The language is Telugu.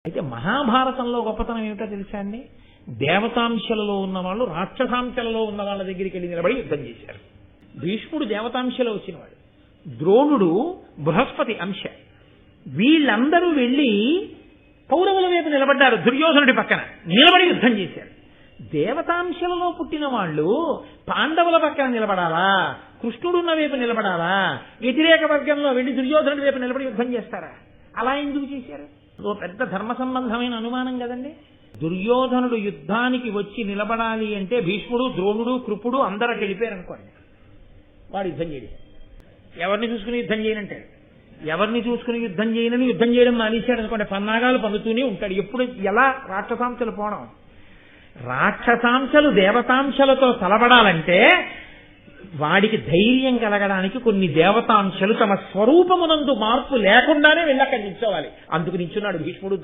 అయితే మహాభారతంలో గొప్పతనం ఏమిటో తెలుసా అండి? దేవతాంశలలో ఉన్న వాళ్ళు రాక్షసాంశలలో ఉన్న వాళ్ళ దగ్గరికి వెళ్ళి నిలబడి యుద్ధం చేశారు. భీష్ముడు దేవతాంశలో వచ్చినవాడు, ద్రోణుడు బృహస్పతి అంశ. వీళ్ళందరూ వెళ్ళి కౌరవుల వైపు నిలబడ్డారు, దుర్యోధనుడి పక్కన నిలబడి యుద్ధం చేశారు. దేవతాంశలలో పుట్టిన వాళ్ళు పాండవుల పక్కన నిలబడాలా, కృష్ణుడున్న వైపు నిలబడాలా, వ్యతిరేక వర్గంలో వెళ్ళి దుర్యోధనుడి వైపు నిలబడి యుద్ధం చేస్తారా? అలా ఎందుకు చేశారు? ఓ పెద్ద ధర్మ సంబంధమైన అనుమానం కదండి. దుర్యోధనుడు యుద్ధానికి వచ్చి నిలబడాలి అంటే భీష్ముడు, ద్రోణుడు, కృపుడు అందరూ వెళ్ళిపోయారనుకోండి, వాడు యుద్ధం చేయడు. ఎవరిని చూసుకుని యుద్ధం చేయనంటాడు, ఎవరిని చూసుకుని యుద్ధం చేయనని యుద్ధం చేయడం మానేశాడు అనుకోండి, పన్నాగాలు పన్నుతూనే ఉంటాడు. ఎప్పుడు ఎలా రాక్షసాంశలు పోవడం? రాక్షసాంశలు దేవతాంశలతో తలబడాలంటే వాడికి ధైర్యం కలగడానికి కొన్ని దేవతాంశలు తమ స్వరూపమునందు మార్పు లేకుండానే వెళ్ళి అక్కడి నిల్చోవాలి. అందుకు నిల్చున్నాడు భీష్ముడు.